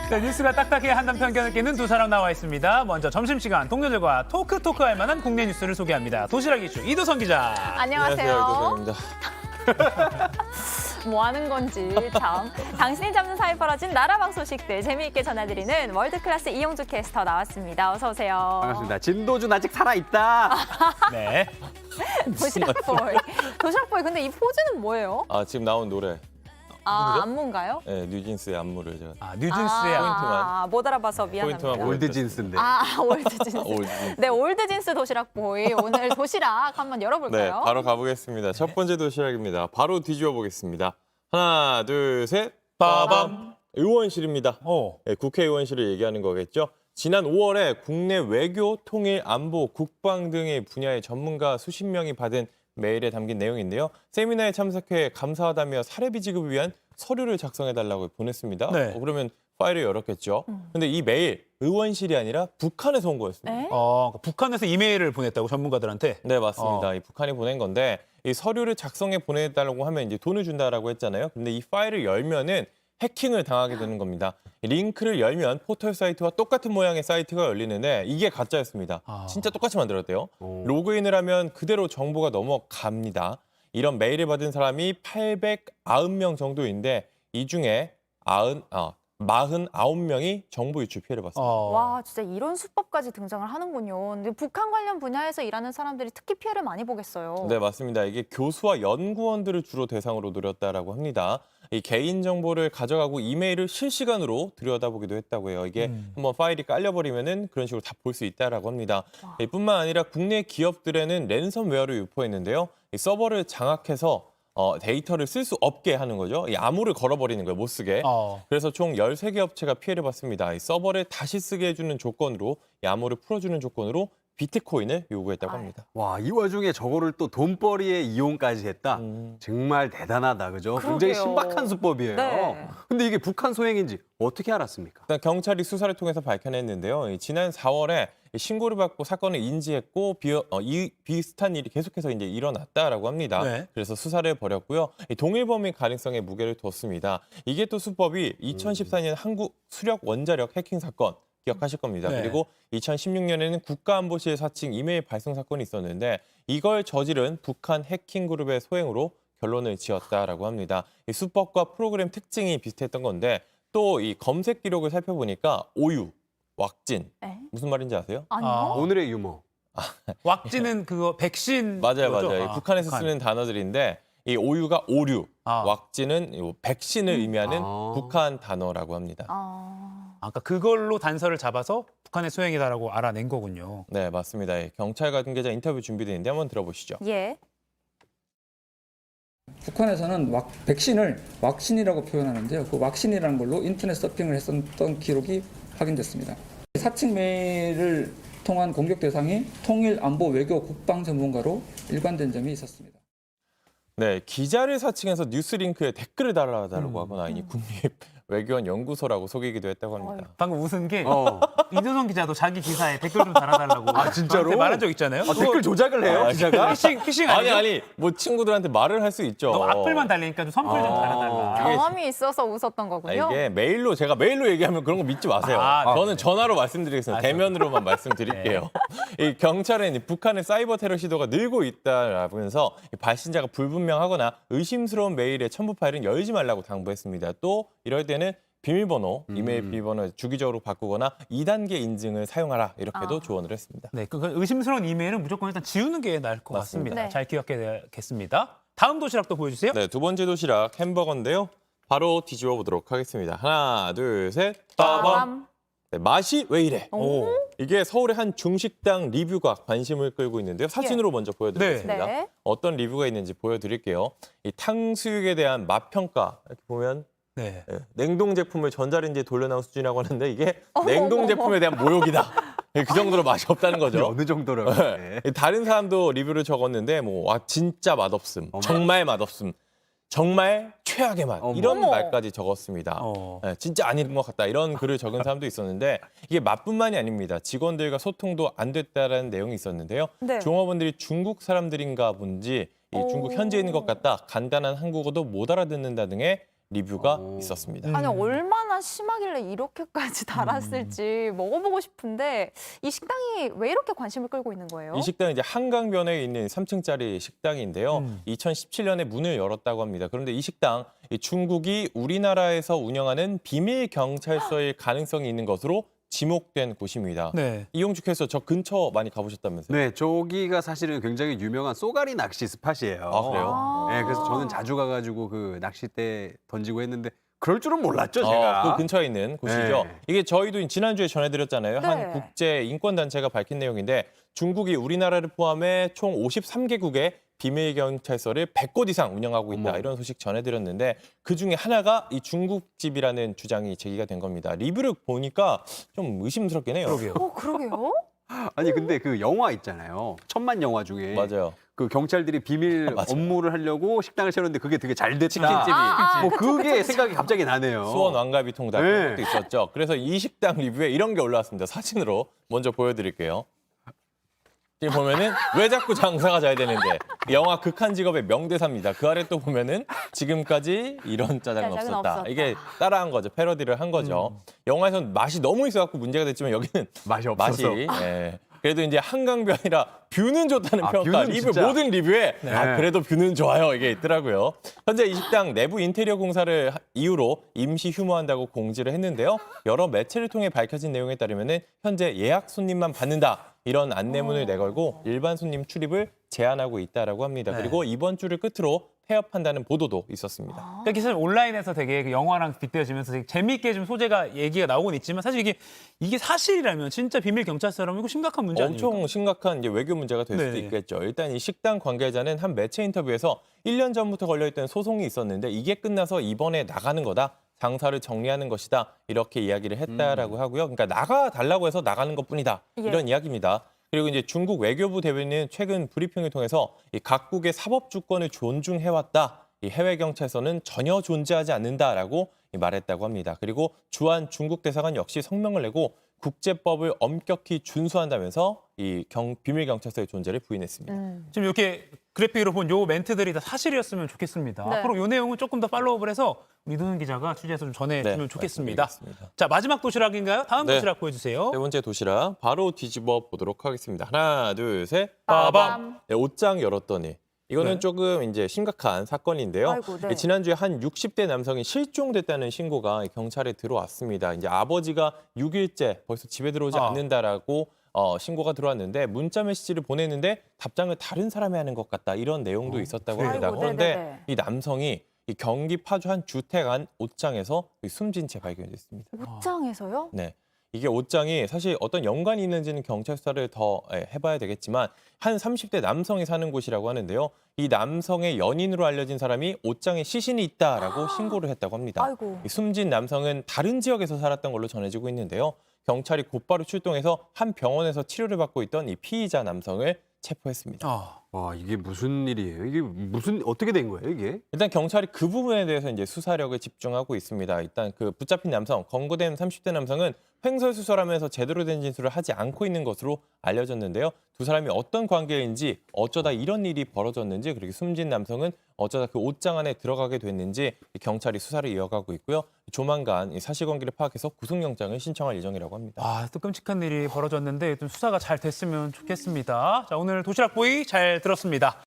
네, 뉴스가 딱딱해 한단 편견을 깨는 두 사람 나와 있습니다. 먼저 점심시간 동료들과 토크할 만한 국내 뉴스를 소개합니다. 도시락 이슈 이도선 기자. 안녕하세요. 이도선입니다. 뭐 하는 건지 참. 당신이 잡는 사이 벌어진 나라방 소식들 재미있게 전해드리는 월드클래스 이용주 캐스터 나왔습니다. 어서 오세요. 반갑습니다. 진도준 아직 살아있다. 네. 도시락보이. 도시락보이 근데 이 포즈는 뭐예요? 지금 나온 노래. 아, 안무인가요? 네, 뉴진스의 안무를 제가. 뉴진스의 포인트만. 못 알아봐서 미안합니다. 포인트만 올드 진스인데. 올드 진스. 올드. 네, 올드 진스 도시락보이. 오늘 도시락 한번 네, 열어볼까요? 바로 가보겠습니다. 첫 번째 도시락입니다. 바로 뒤집어 보겠습니다. 하나, 둘, 셋. 빠밤. 의원실입니다. 오. 네, 국회의원실을 얘기하는 거겠죠. 지난 5월에 국내 외교, 통일, 안보, 국방 등의 분야의 전문가 수십 명이 받은 메일에 담긴 내용인데요. 세미나에 참석해 감사하다며 사례비 지급을 위한 서류를 작성해달라고 보냈습니다. 네. 그러면 파일을 열었겠죠. 근데 이 메일 의원실이 아니라 북한에서 온 거였습니다. 네? 북한에서 이메일을 보냈다고 전문가들한테. 네, 맞습니다. 이 북한이 보낸 건데 이 서류를 작성해 보내달라고 하면 이제 돈을 준다라고 했잖아요. 근데 이 파일을 열면은 해킹을 당하게 되는 겁니다. 링크를 열면 포털 사이트와 똑같은 모양의 사이트가 열리는데 이게 가짜였습니다. 진짜 똑같이 만들었대요. 로그인을 하면 그대로 정보가 넘어갑니다. 이런 메일을 받은 사람이 890명 정도인데 이 중에 49명이 정보 유출 피해를 봤습니다. 와, 진짜 이런 수법까지 등장을 하는군요. 근데 북한 관련 분야에서 일하는 사람들이 특히 피해를 많이 보겠어요. 네, 맞습니다. 이게 교수와 연구원들을 주로 대상으로 노렸다라고 합니다. 이 개인 정보를 가져가고 이메일을 실시간으로 들여다보기도 했다고 해요. 이게 한번 파일이 깔려버리면은 그런 식으로 다 볼 수 있다라고 합니다. 뿐만 아니라 국내 기업들에는 랜섬웨어를 유포했는데요. 이 서버를 장악해서 데이터를 쓸 수 없게 하는 거죠. 이 암호를 걸어버리는 거예요, 못 쓰게. 그래서 총 13개 업체가 피해를 봤습니다. 이 서버를 다시 쓰게 해주는 조건으로, 이 암호를 풀어주는 조건으로 비트코인을 요구했다고 합니다. 와, 이 와중에 저거를 또 돈벌이에 이용까지 했다. 정말 대단하다, 그죠? 굉장히 그러게요. 신박한 수법이에요. 네. 근데 이게 북한 소행인지 어떻게 알았습니까? 일단 경찰이 수사를 통해서 밝혀냈는데요. 지난 4월에 신고를 받고 사건을 인지했고 비슷한 일이 계속해서 이제 일어났다라고 합니다. 네. 그래서 수사를 벌였고요. 동일범인 가능성에 무게를 뒀습니다. 이게 또 수법이 2014년 한국 수력 원자력 해킹 사건 기억하실 겁니다. 네. 그리고 2016년에는 국가안보실 사칭 이메일 발송 사건이 있었는데 이걸 저지른 북한 해킹 그룹의 소행으로 결론을 지었다라고 합니다. 이 수법과 프로그램 특징이 비슷했던 건데 또 이 검색 기록을 살펴보니까 오유, 왁진 네? 무슨 말인지 아세요? 아니요. 오늘의 유머. 왁진은 그거 백신. 맞아요, 거죠? 맞아요. 북한에서 북한. 쓰는 단어들인데 이 오유가 오류, 왁진은 이 백신을 의미하는 북한 단어라고 합니다. 아까 그걸로 단서를 잡아서 북한의 소행이다라고 알아낸 거군요. 네, 맞습니다. 경찰 관계자 인터뷰 준비되어 있는데 한번 들어보시죠. 예. 북한에서는 백신을 왁신이라고 표현하는데요. 그 왁신이라는 걸로 인터넷 서핑을 했었던 기록이 확인됐습니다. 사칭 메일을 통한 공격 대상이 통일, 안보, 외교, 국방 전문가로 일관된 점이 있었습니다. 네, 기자를 사칭해서 뉴스링크에 댓글을 달아달라고 하거나 이 국립외교원 연구소라고 속이기도 했다고 합니다. 방금 웃은 게 이도선 기자도 자기 기사에 댓글 좀 달아달라고 진짜로? 저한테 말한 적 있잖아요. 댓글 조작을 해요, 기자가? 피싱 아니에요? 아니, 뭐 친구들한테 말을 할 수 있죠. 너무 악플만 달리니까 좀 선플 좀 달아달라. 경험이 있어서 웃었던 거군요. 이게 제가 메일로 얘기하면 그런 거 믿지 마세요. 저는 전화로 말씀드리겠습니다. 대면으로만 말씀드릴게요. 이 경찰은 이 북한의 사이버 테러 시도가 늘고 있다라면서 발신자가 불분명하거나 의심스러운 메일의 첨부 파일은 열지 말라고 당부했습니다. 또 이럴 때는 비밀번호, 이메일 비밀번호 주기적으로 바꾸거나 2단계 인증을 사용하라 이렇게도 조언을 했습니다. 네, 그 의심스러운 이메일은 무조건 일단 지우는 게 나을 것 맞습니다. 같습니다. 네. 잘 기억하겠습니다. 다음 도시락도 보여주세요. 네, 두 번째 도시락 햄버거인데요. 바로 뒤집어 보도록 하겠습니다. 하나, 둘, 셋. 빠밤. 네, 맛이 왜 이래? 오. 이게 서울의 한 중식당 리뷰가 관심을 끌고 있는데요. 사진으로 먼저 보여드리겠습니다. 네. 어떤 리뷰가 있는지 보여드릴게요. 이 탕수육에 대한 맛 평가 이렇게 보면 네. 냉동 제품을 전자레인지에 돌려놓은 수준이라고 하는데 이게 냉동 제품에 대한 모욕이다. 그 정도로 맛이 없다는 거죠. 어느 정도로. 네. 다른 사람도 리뷰를 적었는데 와 진짜 맛없음, 정말 맛없음, 정말 최악의 맛 이런 어머. 말까지 적었습니다. 네, 진짜 아닌 것 같다 이런 글을 적은 사람도 있었는데 이게 맛뿐만이 아닙니다. 직원들과 소통도 안 됐다라는 내용이 있었는데요. 네. 종업원들이 중국 사람들인가 본지 이 중국 현지에 있는 것 같다, 간단한 한국어도 못 알아듣는다 등의 리뷰가 오. 있었습니다. 아니 얼마나 심하길래 이렇게까지 달았을지 먹어보고 싶은데 이 식당이 왜 이렇게 관심을 끌고 있는 거예요? 이 식당은 이제 한강변에 있는 3층짜리 식당인데요. 2017년에 문을 열었다고 합니다. 그런데 이 식당, 이 중국이 우리나라에서 운영하는 비밀 경찰서일 가능성이 있는 것으로 지목된 곳입니다. 네. 이용주 캐스터 저 근처 많이 가보셨다면서요? 네, 저기가 사실은 굉장히 유명한 쏘가리 낚시 스팟이에요. 아, 그래요? 네, 그래서 저는 자주 가가지고 그 낚싯대 던지고 했는데 그럴 줄은 몰랐죠, 제가. 그 근처에 있는 곳이죠. 네. 이게 저희도 지난주에 전해드렸잖아요. 네. 한 국제 인권단체가 밝힌 내용인데 중국이 우리나라를 포함해 총 53개국의 비밀 경찰서를 100곳 이상 운영하고 있다. 어머. 이런 소식 전해드렸는데 그중에 하나가 이 중국집이라는 주장이 제기가 된 겁니다. 리뷰를 보니까 좀 의심스럽긴 해요. 그러게요. 그러게요. 아니 근데 그 영화 있잖아요. 천만 영화 중에 맞아요. 그 경찰들이 비밀 맞아요. 업무를 하려고 식당을 차렸는데 그게 되게 잘 됐다. 치킨집이 뭐 그게 생각이 갑자기 나네요. 수원 왕갈비 통닭 네. 그런 것도 있었죠. 그래서 이 식당 리뷰에 이런 게 올라왔습니다. 사진으로 먼저 보여드릴게요. 지금 보면은 왜 자꾸 장사가 잘 되는데 영화 극한 직업의 명대사입니다. 그 아래 또 보면은 지금까지 이런 짜장은 짜장은 없었다. 없었다. 이게 따라한 거죠. 패러디를 한 거죠. 영화에선 맛이 너무 있어갖고 문제가 됐지만 여기는 맛이 맛이 없어서. 예. 그래도 이제 한강변이라 뷰는 좋다는 아, 평가. 뷰는 리뷰 진짜. 모든 리뷰에 네. 아 그래도 뷰는 좋아요 이게 있더라고요. 현재 이 식당 내부 인테리어 공사를 이유로 임시 휴무한다고 공지를 했는데요. 여러 매체를 통해 밝혀진 내용에 따르면은 현재 예약 손님만 받는다. 이런 안내문을 내걸고 일반 손님 출입을 제한하고 있다라고 합니다. 그리고 이번 주를 끝으로 폐업한다는 보도도 있었습니다. 그러니까 기사님 온라인에서 되게 그 영화랑 빗대어지면서 되게 재미있게 좀 소재가 얘기가 나오곤 있지만 사실 이게 사실이라면 진짜 비밀 경찰서라면 이거 심각한 문제 아닙니까? 엄청 심각한 이제 외교 문제가 될 수도 네네. 있겠죠. 일단 이 식당 관계자는 한 매체 인터뷰에서 1년 전부터 걸려있던 소송이 있었는데 이게 끝나서 이번에 나가는 거다. 장사를 정리하는 것이다. 이렇게 이야기를 했다라고 하고요. 그러니까 나가달라고 해서 나가는 것뿐이다. 예. 이런 이야기입니다. 그리고 이제 중국 외교부 대변인은 최근 브리핑을 통해서 이 각국의 사법 주권을 존중해왔다. 이 해외 경찰서는 전혀 존재하지 않는다라고 말했다고 합니다. 그리고 주한 중국 대사관 역시 성명을 내고 국제법을 엄격히 준수한다면서 이 비밀 경찰서의 존재를 부인했습니다. 지금 이렇게 그래픽으로 본 요 멘트들이 다 사실이었으면 좋겠습니다. 네. 앞으로 요 내용은 조금 더 팔로우업을 해서 우리 노는 기자가 취재해서 좀 전해주면 좋겠습니다. 말씀드리겠습니다. 자, 마지막 도시락인가요? 다음 네. 도시락 보여주세요. 세 번째 도시락 바로 뒤집어 보도록 하겠습니다. 하나, 둘, 셋. 빠밤. 네, 옷장 열었더니 이거는 네. 조금 이제 심각한 사건인데요. 아이고, 네. 지난주에 한 60대 남성이 실종됐다는 신고가 경찰에 들어왔습니다. 이제 아버지가 6일째 벌써 집에 들어오지 않는다라고 신고가 들어왔는데 문자 메시지를 보냈는데 답장을 다른 사람이 하는 것 같다. 이런 내용도 있었다고 합니다. 아이고, 그런데 네네네. 이 남성이 이 경기 파주 한 주택 안 옷장에서 숨진 채 발견이 됐습니다. 옷장에서요? 네. 이게 옷장이 사실 어떤 연관이 있는지는 경찰 수사를 더 해봐야 되겠지만 한 30대 남성이 사는 곳이라고 하는데요. 이 남성의 연인으로 알려진 사람이 옷장에 시신이 있다라고 신고를 했다고 합니다. 아이고. 이 숨진 남성은 다른 지역에서 살았던 걸로 전해지고 있는데요. 경찰이 곧바로 출동해서 한 병원에서 치료를 받고 있던 이 피의자 남성을 체포했습니다. 와, 이게 무슨 일이에요? 이게 무슨 어떻게 된 거예요, 이게? 일단 경찰이 그 부분에 대해서 이제 수사력을 집중하고 있습니다. 일단 그 붙잡힌 남성, 검거된 30대 남성은 횡설수설하면서 제대로 된 진술을 하지 않고 있는 것으로 알려졌는데요. 두 사람이 어떤 관계인지, 어쩌다 이런 일이 벌어졌는지, 그리고 숨진 남성은 어쩌다 그 옷장 안에 들어가게 됐는지 경찰이 수사를 이어가고 있고요. 조만간 이 사실관계를 파악해서 구속영장을 신청할 예정이라고 합니다. 아, 또 끔찍한 일이 벌어졌는데 좀 수사가 잘 됐으면 좋겠습니다. 자, 오늘 도시락 보이 잘 들었습니다.